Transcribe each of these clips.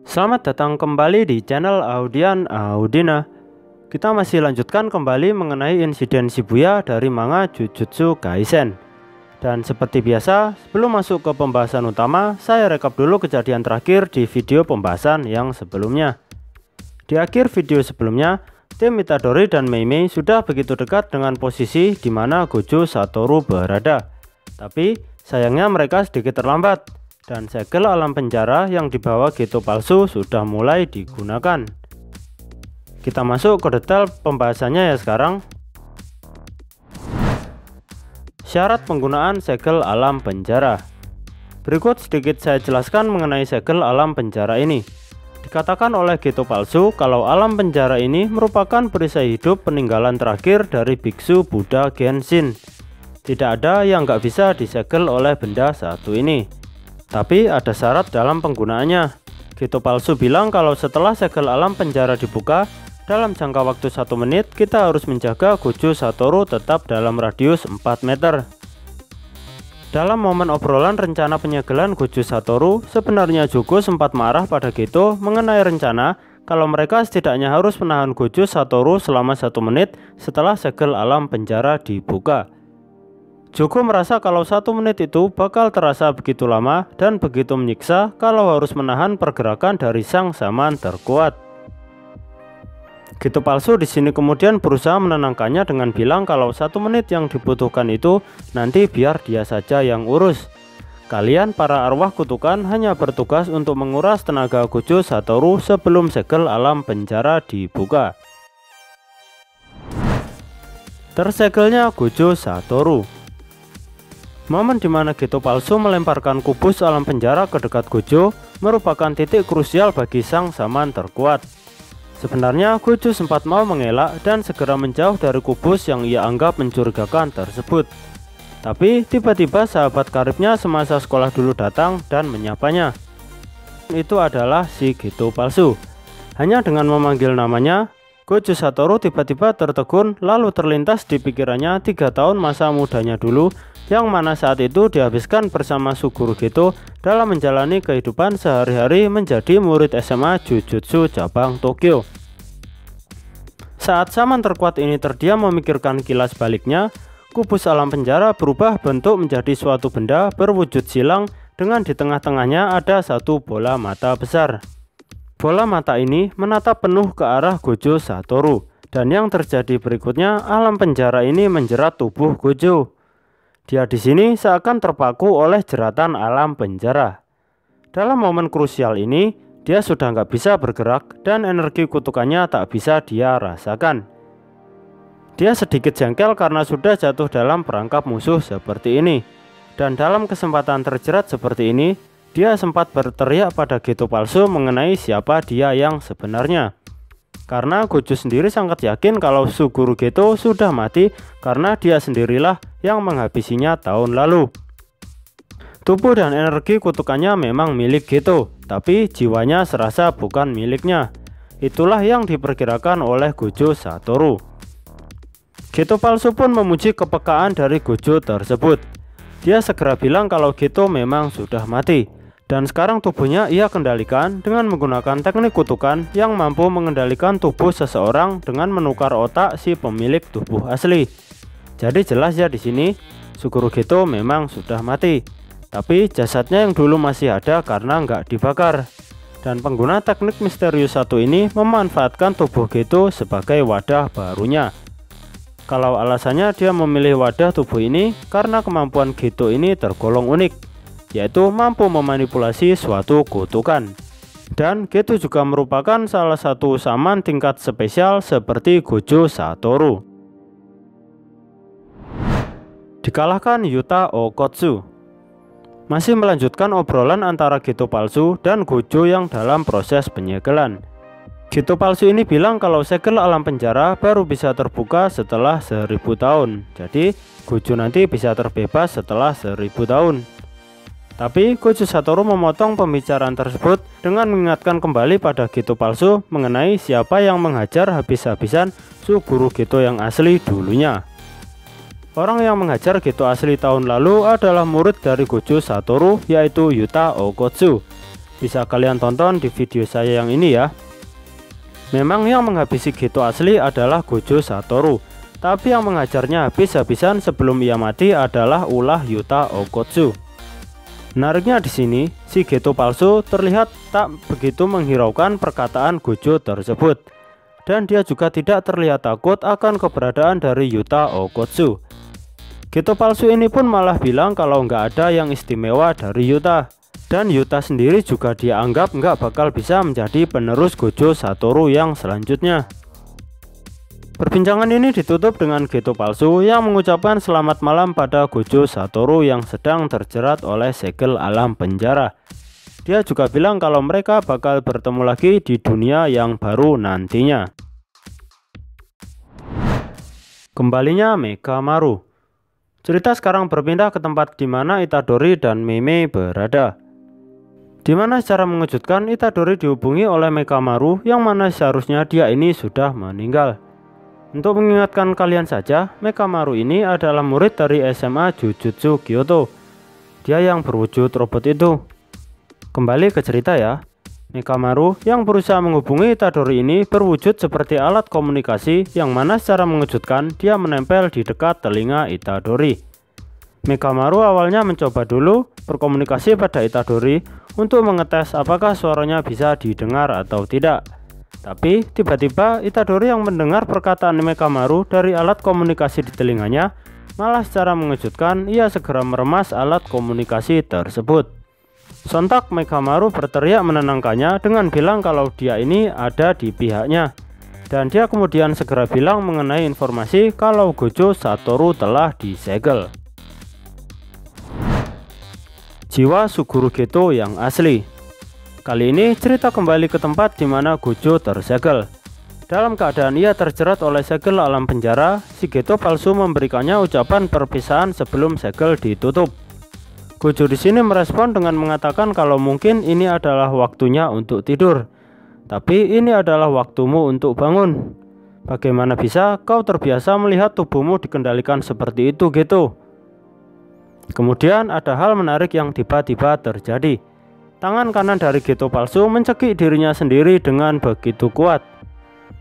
Selamat datang kembali di channel Audian Audina. Kita masih lanjutkan kembali mengenai insiden Shibuya dari manga Jujutsu Kaisen. Dan seperti biasa, sebelum masuk ke pembahasan utama, saya rekap dulu kejadian terakhir di video pembahasan yang sebelumnya. Di akhir video sebelumnya, tim Itadori dan Mei Mei sudah begitu dekat dengan posisi di mana Gojo Satoru berada. Tapi sayangnya mereka sedikit terlambat, dan segel alam penjara yang dibawa Geto palsu sudah mulai digunakan. Kita masuk ke detail pembahasannya ya sekarang. Syarat penggunaan segel alam penjara. Berikut sedikit saya jelaskan mengenai segel alam penjara ini. Dikatakan oleh Geto palsu kalau alam penjara ini merupakan perisai hidup peninggalan terakhir dari biksu Buddha Genshin. Tidak ada yang nggak bisa disegel oleh benda satu ini. Tapi ada syarat dalam penggunaannya. Geto palsu bilang kalau setelah segel alam penjara dibuka, dalam jangka waktu 1 menit kita harus menjaga Gojo Satoru tetap dalam radius 4 meter. Dalam momen obrolan rencana penyegelan Gojo Satoru, sebenarnya Jugo sempat marah pada Geto mengenai rencana kalau mereka setidaknya harus menahan Gojo Satoru selama 1 menit setelah segel alam penjara dibuka. Jugo merasa kalau 1 menit itu bakal terasa begitu lama dan begitu menyiksa kalau harus menahan pergerakan dari sang shaman terkuat. Geto palsu di sini kemudian berusaha menenangkannya dengan bilang kalau 1 menit yang dibutuhkan itu nanti biar dia saja yang urus. Kalian para arwah kutukan hanya bertugas untuk menguras tenaga Gojo Satoru sebelum segel alam penjara dibuka. Tersegelnya Gojo Satoru. Momen dimana Geto palsu melemparkan kubus alam penjara ke dekat Gojo merupakan titik krusial bagi sang shaman terkuat. Sebenarnya Gojo sempat mau mengelak dan segera menjauh dari kubus yang ia anggap mencurigakan tersebut. Tapi tiba-tiba sahabat karibnya semasa sekolah dulu datang dan menyapanya. Itu adalah si Geto palsu. Hanya dengan memanggil namanya, Gojo Satoru tiba-tiba tertegun lalu terlintas di pikirannya 3 tahun masa mudanya dulu yang mana saat itu dihabiskan bersama Suguru Geto dalam menjalani kehidupan sehari-hari menjadi murid SMA Jujutsu cabang Tokyo. Saat shaman terkuat ini terdiam memikirkan kilas baliknya, kubus alam penjara berubah bentuk menjadi suatu benda berwujud silang dengan di tengah-tengahnya ada satu bola mata besar. Bola mata ini menatap penuh ke arah Gojo Satoru, dan yang terjadi berikutnya alam penjara ini menjerat tubuh Gojo. Dia di sini seakan terpaku oleh jeratan alam penjara. Dalam momen krusial ini, dia sudah nggak bisa bergerak dan energi kutukannya tak bisa dia rasakan. Dia sedikit jengkel karena sudah jatuh dalam perangkap musuh seperti ini. Dan dalam kesempatan terjerat seperti ini, dia sempat berteriak pada Geto palsu mengenai siapa dia yang sebenarnya. Karena Gojo sendiri sangat yakin kalau Suguru Geto sudah mati karena dia sendirilah yang menghabisinya tahun lalu. Tubuh dan energi kutukannya memang milik Geto, tapi jiwanya serasa bukan miliknya. Itulah yang diperkirakan oleh Gojo Satoru. Geto palsu pun memuji kepekaan dari Gojo tersebut. Dia segera bilang kalau Geto memang sudah mati. Dan sekarang tubuhnya ia kendalikan dengan menggunakan teknik kutukan yang mampu mengendalikan tubuh seseorang dengan menukar otak si pemilik tubuh asli. Jadi jelas ya di sini Suguru Geto memang sudah mati. Tapi jasadnya yang dulu masih ada karena nggak dibakar. Dan pengguna teknik misterius satu ini memanfaatkan tubuh Geto sebagai wadah barunya. Kalau alasannya dia memilih wadah tubuh ini karena kemampuan Geto ini tergolong unik, yaitu mampu memanipulasi suatu kutukan. Dan Geto juga merupakan salah satu shaman tingkat spesial seperti Gojo Satoru. Dikalahkan Yuta Okkotsu. Masih melanjutkan obrolan antara Geto palsu dan Gojo yang dalam proses penyegelan. Geto palsu ini bilang kalau segel alam penjara baru bisa terbuka setelah 1000 tahun. Jadi Gojo nanti bisa terbebas setelah 1000 tahun. Tapi Gojo Satoru memotong pembicaraan tersebut dengan mengingatkan kembali pada Geto palsu mengenai siapa yang menghajar habis-habisan Suguru Geto yang asli dulunya. Orang yang menghajar Geto asli tahun lalu adalah murid dari Gojo Satoru, yaitu Yuta Okkotsu. Bisa kalian tonton di video saya yang ini ya. Memang yang menghabisi Geto asli adalah Gojo Satoru, tapi yang mengajarnya habis-habisan sebelum ia mati adalah ulah Yuta Okkotsu. Menariknya di sini, si Geto palsu terlihat tak begitu menghiraukan perkataan Gojo tersebut, dan dia juga tidak terlihat takut akan keberadaan dari Yuta Okkotsu. Geto palsu ini pun malah bilang kalau nggak ada yang istimewa dari Yuta. Dan Yuta sendiri juga dia anggap nggak bakal bisa menjadi penerus Gojo Satoru yang selanjutnya. Perbincangan ini ditutup dengan Geto palsu yang mengucapkan selamat malam pada Gojo Satoru yang sedang terjerat oleh segel alam penjara. Dia juga bilang kalau mereka bakal bertemu lagi di dunia yang baru nantinya. Kembalinya Mekamaru. Cerita sekarang berpindah ke tempat di mana Itadori dan Mei berada. Di mana secara mengejutkan Itadori dihubungi oleh Mekamaru yang mana seharusnya dia ini sudah meninggal. Untuk mengingatkan kalian saja, Mekamaru ini adalah murid dari SMA Jujutsu Kyoto. Dia yang berwujud robot itu. Kembali ke cerita ya. Mekamaru yang berusaha menghubungi Itadori ini berwujud seperti alat komunikasi yang mana secara mengejutkan dia menempel di dekat telinga Itadori. Mekamaru awalnya mencoba dulu berkomunikasi pada Itadori untuk mengetes apakah suaranya bisa didengar atau tidak. Tapi tiba-tiba Itadori yang mendengar perkataan Mekamaru dari alat komunikasi di telinganya, malah secara mengejutkan ia segera meremas alat komunikasi tersebut. Sontak Mekamaru berteriak menenangkannya dengan bilang kalau dia ini ada di pihaknya. Dan dia kemudian segera bilang mengenai informasi kalau Gojo Satoru telah disegel. Jiwa Suguru Geto yang asli. Kali ini cerita kembali ke tempat di mana Gojo tersegel. Dalam keadaan ia terjerat oleh segel alam penjara, si Geto palsu memberikannya ucapan perpisahan sebelum segel ditutup. Gojo di sini merespon dengan mengatakan kalau mungkin ini adalah waktunya untuk tidur, tapi ini adalah waktumu untuk bangun. Bagaimana bisa kau terbiasa melihat tubuhmu dikendalikan seperti itu, Geto? Kemudian ada hal menarik yang tiba-tiba terjadi. Tangan kanan dari Geto palsu mencekik dirinya sendiri dengan begitu kuat.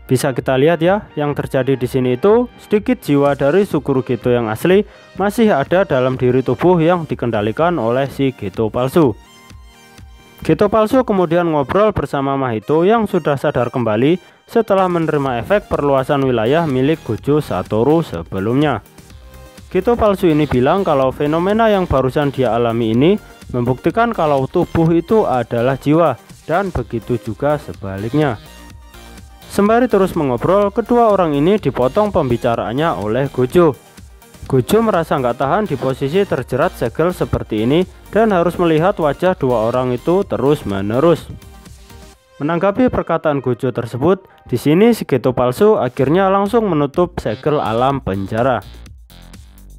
Bisa kita lihat ya, yang terjadi di sini itu sedikit jiwa dari Suguru Geto yang asli masih ada dalam diri tubuh yang dikendalikan oleh si Geto palsu. Geto palsu kemudian ngobrol bersama Mahito yang sudah sadar kembali setelah menerima efek perluasan wilayah milik Gojo Satoru sebelumnya. Geto palsu ini bilang kalau fenomena yang barusan dia alami ini membuktikan kalau tubuh itu adalah jiwa, dan begitu juga sebaliknya. Sembari terus mengobrol, kedua orang ini dipotong pembicaraannya oleh Gojo. Gojo merasa nggak tahan di posisi terjerat segel seperti ini dan harus melihat wajah dua orang itu terus-menerus. Menanggapi perkataan Gojo tersebut, di sini si Geto palsu akhirnya langsung menutup segel alam penjara.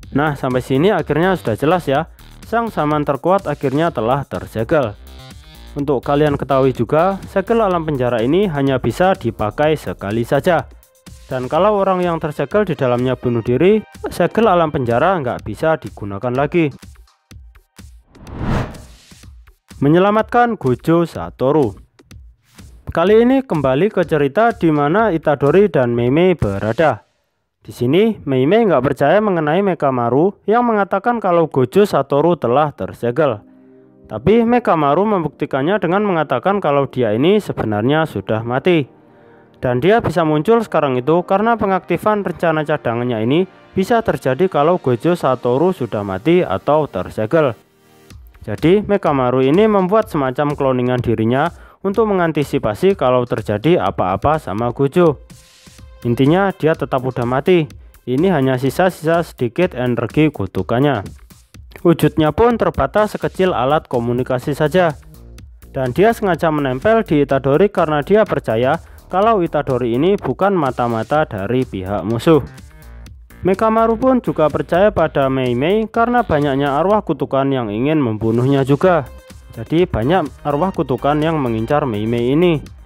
Nah, sampai sini akhirnya sudah jelas ya, sang saman terkuat akhirnya telah tersegel. Untuk kalian ketahui juga, segel alam penjara ini hanya bisa dipakai sekali saja. Dan kalau orang yang tersegel di dalamnya bunuh diri, segel alam penjara nggak bisa digunakan lagi. Menyelamatkan Gojo Satoru. Kali ini kembali ke cerita di mana Itadori dan Mei berada. Di sini, Mei nggak percaya mengenai Mekamaru yang mengatakan kalau Gojo Satoru telah tersegel. Tapi Mekamaru membuktikannya dengan mengatakan kalau dia ini sebenarnya sudah mati. Dan dia bisa muncul sekarang itu karena pengaktifan rencana cadangannya ini bisa terjadi kalau Gojo Satoru sudah mati atau tersegel. Jadi Mekamaru ini membuat semacam cloningan dirinya untuk mengantisipasi kalau terjadi apa-apa sama Gojo. Intinya dia tetap udah mati. Ini hanya sisa-sisa sedikit energi kutukannya. Wujudnya pun terbatas sekecil alat komunikasi saja. Dan dia sengaja menempel di Itadori karena dia percaya kalau Itadori ini bukan mata-mata dari pihak musuh. Mekamaru pun juga percaya pada Mei karena banyaknya arwah kutukan yang ingin membunuhnya juga. Jadi banyak arwah kutukan yang mengincar Mei ini.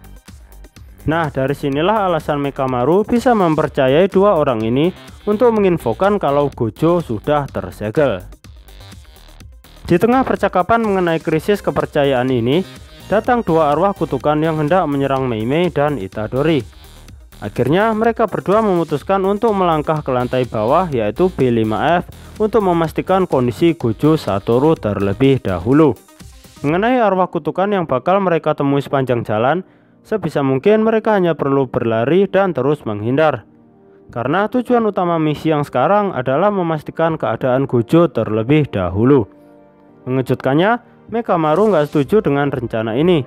Nah, dari sinilah alasan Mekamaru bisa mempercayai dua orang ini untuk menginfokan kalau Gojo sudah tersegel. Di tengah percakapan mengenai krisis kepercayaan ini, datang dua arwah kutukan yang hendak menyerang Mei Mei dan Itadori. Akhirnya mereka berdua memutuskan untuk melangkah ke lantai bawah, yaitu B5F, untuk memastikan kondisi Gojo Satoru terlebih dahulu. Mengenai arwah kutukan yang bakal mereka temui sepanjang jalan, sebisa mungkin mereka hanya perlu berlari dan terus menghindar. Karena tujuan utama misi yang sekarang adalah memastikan keadaan Gojo terlebih dahulu. Mengejutkannya, Mekamaru nggak setuju dengan rencana ini.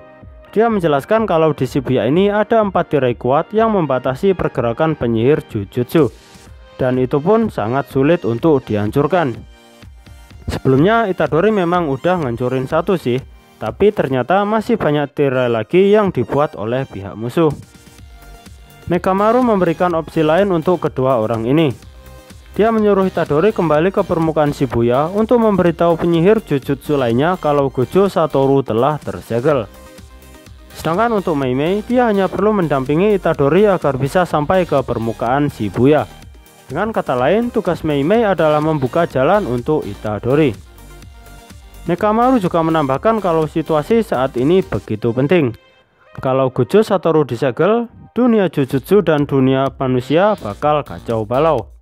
Dia menjelaskan kalau di Shibuya ini ada 4 tirai kuat yang membatasi pergerakan penyihir Jujutsu, dan itu pun sangat sulit untuk dihancurkan. Sebelumnya Itadori memang udah ngancurin satu sih, tapi ternyata masih banyak tirai lagi yang dibuat oleh pihak musuh. Mekamaru memberikan opsi lain untuk kedua orang ini. Dia menyuruh Itadori kembali ke permukaan Shibuya untuk memberitahu penyihir Jujutsu lainnya kalau Gojo Satoru telah tersegel. Sedangkan untuk Mei Mei, dia hanya perlu mendampingi Itadori agar bisa sampai ke permukaan Shibuya. Dengan kata lain, tugas Mei Mei adalah membuka jalan untuk Itadori. Mekamaru juga menambahkan kalau situasi saat ini begitu penting. Kalau Gojo Satoru disegel, dunia Jujutsu dan dunia manusia bakal kacau balau.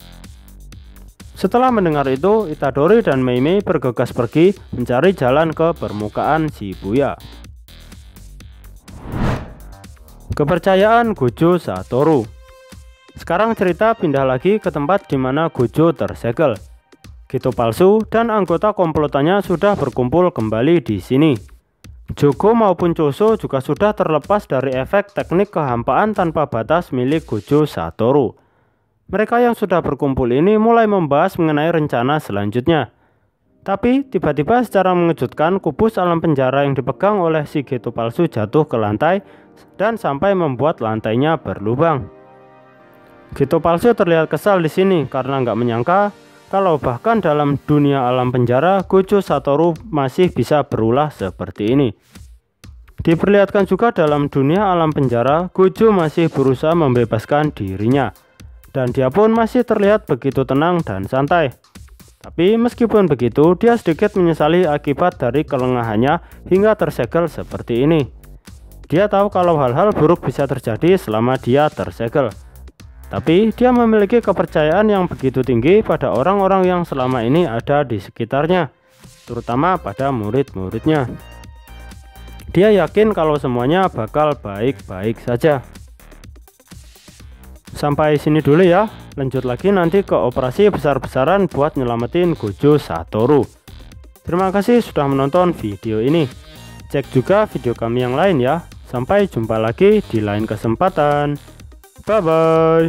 Setelah mendengar itu, Itadori dan Mei Mei bergegas pergi mencari jalan ke permukaan Shibuya. Kepercayaan Gojo Satoru. Sekarang cerita pindah lagi ke tempat di mana Gojo tersegel. Geto palsu dan anggota komplotannya sudah berkumpul kembali di sini. Jogo maupun Choso juga sudah terlepas dari efek teknik kehampaan tanpa batas milik Gojo Satoru. Mereka yang sudah berkumpul ini mulai membahas mengenai rencana selanjutnya. Tapi tiba-tiba secara mengejutkan kubus alam penjara yang dipegang oleh si Geto palsu jatuh ke lantai dan sampai membuat lantainya berlubang. Geto palsu terlihat kesal di sini karena nggak menyangka kalau bahkan dalam dunia alam penjara Gojo Satoru masih bisa berulah seperti ini. Diperlihatkan juga dalam dunia alam penjara Gojo masih berusaha membebaskan dirinya. Dan dia pun masih terlihat begitu tenang dan santai. Tapi meskipun begitu, dia sedikit menyesali akibat dari kelengahannya hingga tersegel seperti ini. Dia tahu kalau hal-hal buruk bisa terjadi selama dia tersegel. Tapi dia memiliki kepercayaan yang begitu tinggi pada orang-orang yang selama ini ada di sekitarnya, terutama pada murid-muridnya. Dia yakin kalau semuanya bakal baik-baik saja. Sampai sini dulu ya, lanjut lagi nanti ke operasi besar-besaran buat nyelamatin Gojo Satoru. Terima kasih sudah menonton video ini. Cek juga video kami yang lain ya. Sampai jumpa lagi di lain kesempatan. Bye bye.